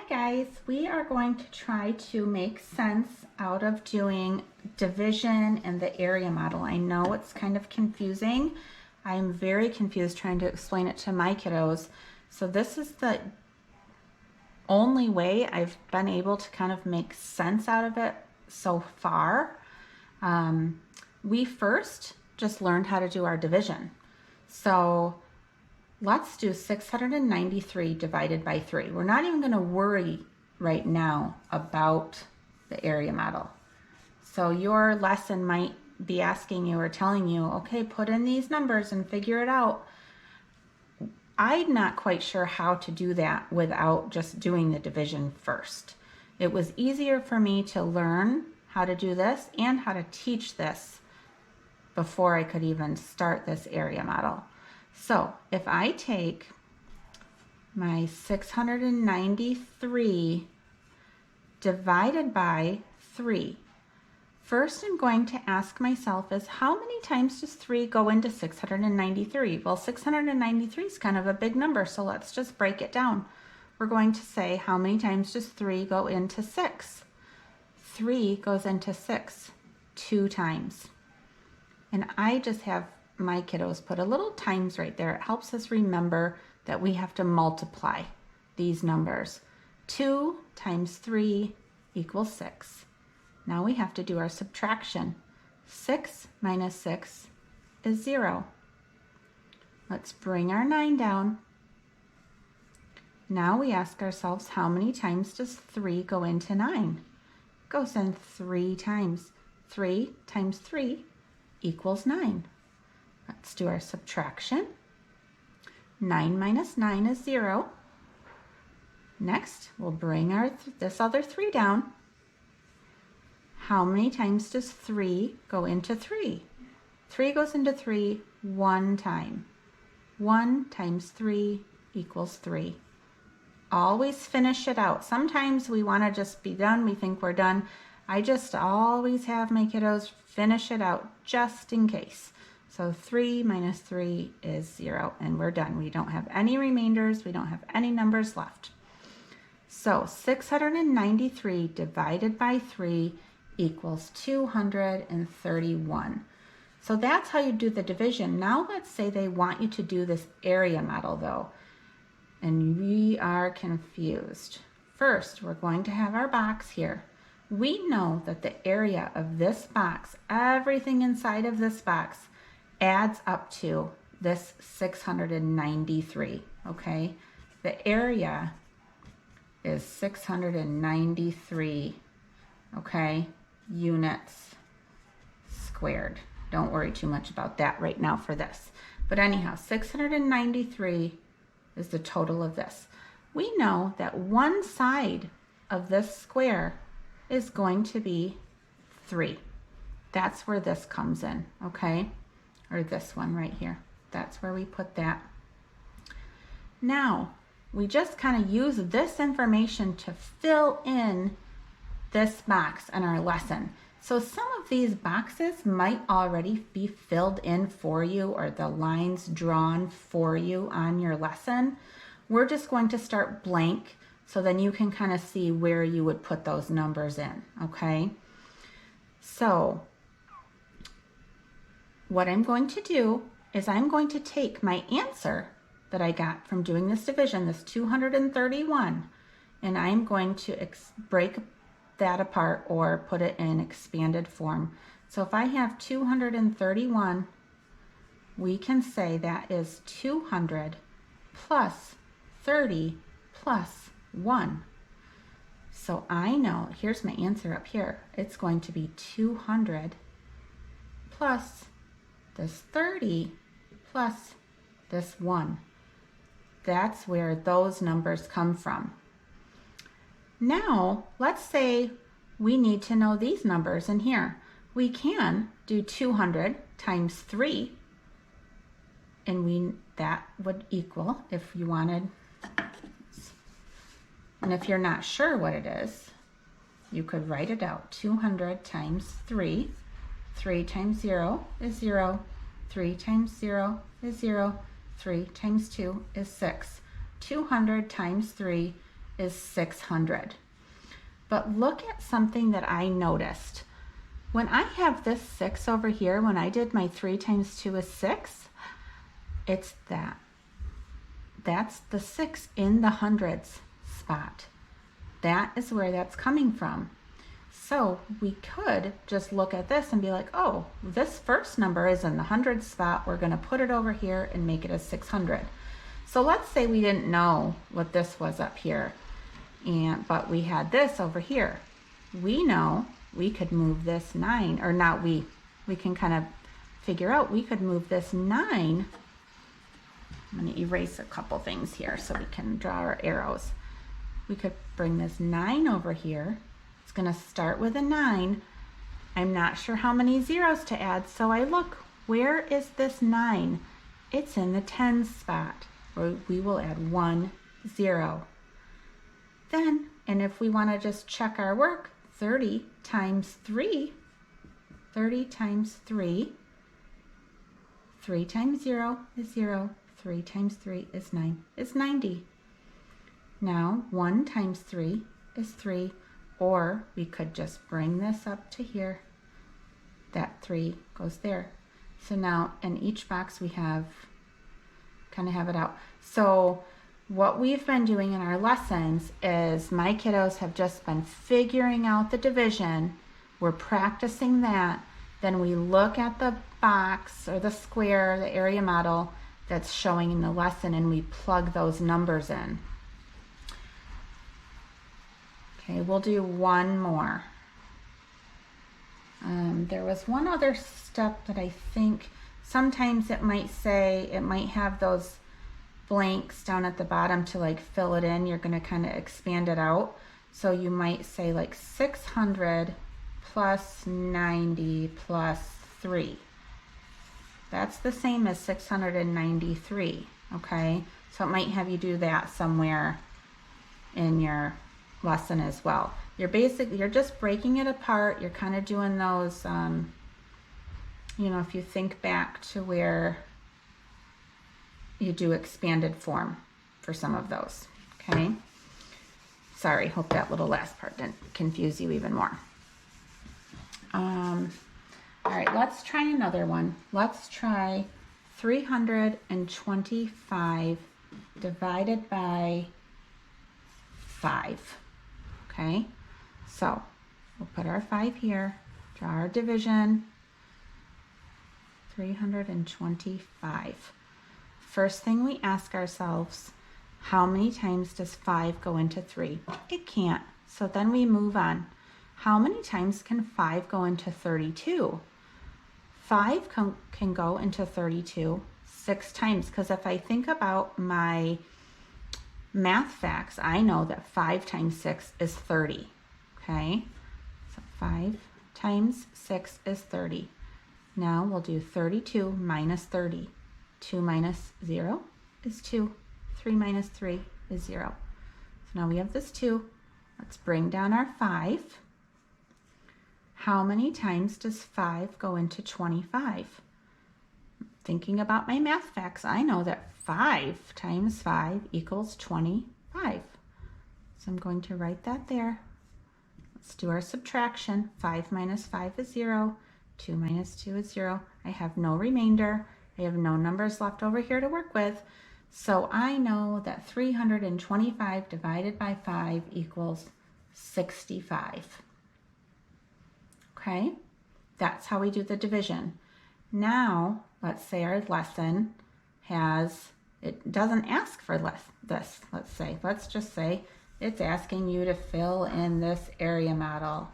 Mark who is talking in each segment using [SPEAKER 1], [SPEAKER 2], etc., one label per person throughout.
[SPEAKER 1] guys, we are going to try to make sense out of doing division and the area model. I know it's kind of confusing. I'm very confused trying to explain it to my kiddos. So this is the only way I've been able to kind of make sense out of it so far. We first just learned how to do our division. So let's do 693 divided by 3. We're not even going to worry right now about the area model. So your lesson might be asking you or telling you, okay, put in these numbers and figure it out. I'm not quite sure how to do that without just doing the division first. It was easier for me to learn how to do this and how to teach this before I could even start this area model. So if I take my 693 divided by 3, first I'm going to ask myself is how many times does 3 go into 693? Well, 693 is kind of a big number, so let's just break it down. We're going to say how many times does 3 go into 6? 3 goes into 6 2 times. And I just have my kiddos put a little times right there. It helps us remember that we have to multiply these numbers. 2 times 3 equals 6. Now we have to do our subtraction. 6 minus 6 is 0. Let's bring our 9 down. Now we ask ourselves, how many times does 3 go into 9? It goes in 3 times. 3 times 3 equals 9. Let's do our subtraction. 9 minus 9 is 0. Next, we'll bring this other 3 down. How many times does 3 go into 3? 3 goes into 3 1 time. 1 times 3 equals 3. Always finish it out. Sometimes we want to just be done. We think we're done. I just always have my kiddos finish it out just in case. So 3 minus 3 is 0, and we're done. We don't have any remainders. We don't have any numbers left. So 693 divided by 3 equals 231. So that's how you do the division. Now let's say they want you to do this area model though, and we are confused. First, we're going to have our box here. We know that the area of this box, everything inside of this box, adds up to this 693, okay? The area is 693, okay, units squared. Don't worry too much about that right now for this. But anyhow, 693 is the total of this. We know that one side of this square is going to be 3. That's where this comes in, okay? Or this one right here. That's where we put that. Now, we just kind of use this information to fill in this box in our lesson. So some of these boxes might already be filled in for you or the lines drawn for you on your lesson. We're just going to start blank so then you can kind of see where you would put those numbers in, okay? So what I'm going to do is I'm going to take my answer that I got from doing this division, this 231, and I'm going to break that apart or put it in expanded form. So if I have 231, we can say that is 200 plus 30 plus 1. So I know, here's my answer up here. It's going to be 200 plus this 30 plus this 1. That's where those numbers come from. Now, let's say we need to know these numbers in here. We can do 200 times 3, and that would equal, if you wanted, and if you're not sure what it is, you could write it out. 200 times 3. 3 times 0 is 0. 3 times 0 is 0. 3 times 2 is 6. 200 times 3 is 600. But look at something that I noticed. When I have this 6 over here, when I did my 3 times 2 is 6, it's that. That's the 6 in the hundreds spot. That is where that's coming from. So we could just look at this and be like, oh, this first number is in the hundreds spot. We're going to put it over here and make it a 600. So let's say we didn't know what this was up here, but we had this over here. We know we could move this 9, or not we can kind of figure out we could move this 9. I'm going to erase a couple things here so we can draw our arrows. We could bring this 9 over here. It's going to start with a 9. I'm not sure how many zeros to add, so I look, where is this 9? It's in the tens spot, where we will add 1 0. Then, and if we want to just check our work, 30 times 3, 30 times 3, 3 times 0 is 0, 3 times 3 is 9, is 90. Now, 1 times 3 is 3, or we could just bring this up to here. That 3 goes there. So now, in each box we have, kind of have it out. So, what we've been doing in our lessons is my kiddos have just been figuring out the division. We're practicing that. Then we look at the box or the square, the area model that's showing in the lesson, and we plug those numbers in. Okay, we'll do one more. There was one other step that I think sometimes it might say, it might have those blanks down at the bottom to like fill it in. You're going to kind of expand it out. So you might say like 600 plus 90 plus 3. That's the same as 693, okay? So it might have you do that somewhere in your lesson as well. You're just breaking it apart. You're kind of doing those, you know, if you think back to where you do expanded form for some of those, okay? Sorry, hope that little last part didn't confuse you even more. All right, let's try another one. Let's try 325 divided by 5, okay? So we'll put our 5 here, draw our division, 325. First thing we ask ourselves, how many times does 5 go into 3? It can't. So then we move on. How many times can 5 go into 32? 5 can go into 32 6 times, because if I think about my math facts, I know that 5 times 6 is 30. Okay, so 5 times 6 is 30. Now we'll do 32 minus 30. 2 minus 0 is 2. 3 minus 3 is 0. So now we have this 2. Let's bring down our 5. How many times does 5 go into 25? Thinking about my math facts, I know that 5 times 5 equals 25. So I'm going to write that there. Let's do our subtraction. 5 minus 5 is 0. 2 minus 2 is 0. I have no remainder. I have no numbers left over here to work with. So I know that 325 divided by 5 equals 65. Okay, that's how we do the division. Now, let's say our lesson it doesn't ask for this, let's just say it's asking you to fill in this area model.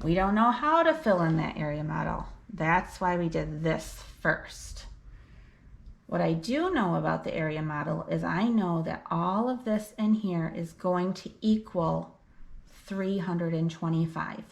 [SPEAKER 1] We don't know how to fill in that area model. That's why we did this first. What I do know about the area model is I know that all of this in here is going to equal 325.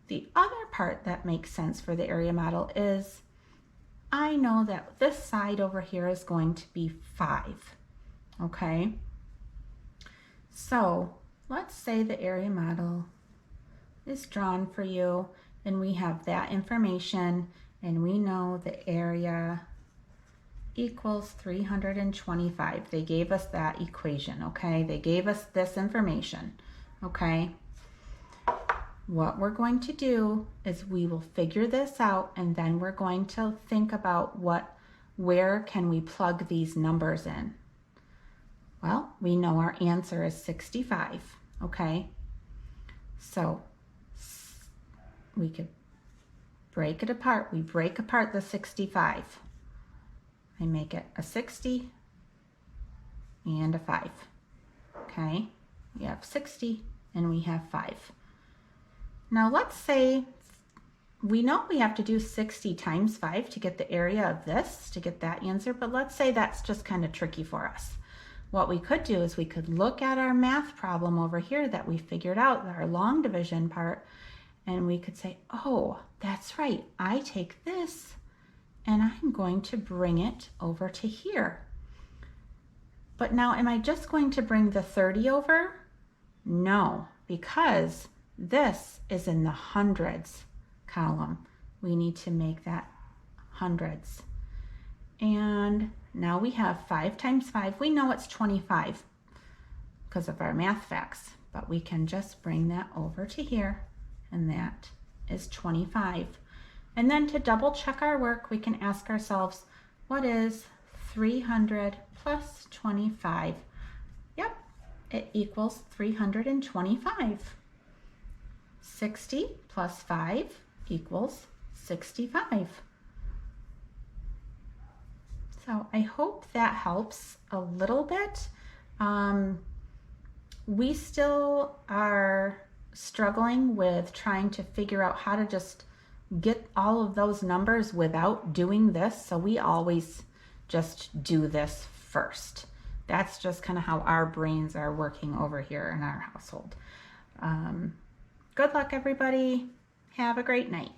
[SPEAKER 1] The other part that makes sense for the area model is I know that this side over here is going to be 5, okay? So let's say the area model is drawn for you and we have that information and we know the area equals 325. They gave us that equation, okay? They gave us this information, okay? What we're going to do is we will figure this out, and then we're going to think about where can we plug these numbers in. Well, we know our answer is 65, okay? So we could break it apart. We break apart the 65. I make it a 60 and a 5, okay? We have 60 and we have 5. Now let's say we know we have to do 60 times 5 to get the area of this, to get that answer, but let's say that's just kind of tricky for us. What we could do is we could look at our math problem over here that we figured out, our long division part, and we could say, oh, that's right, I take this and I'm going to bring it over to here. But now, am I just going to bring the 30 over? No, because this is in the hundreds column. We need to make that hundreds. And now we have 5 times 5. We know it's 25 because of our math facts, but we can just bring that over to here, and that is 25. And then to double check our work, we can ask ourselves, what is 300 plus 25? Yep, it equals 325. 60 plus 5 equals 65. So I hope that helps a little bit. We still are struggling with trying to figure out how to just get all of those numbers without doing this. So we always just do this first. That's just kind of how our brains are working over here in our household. Good luck, everybody. Have a great night.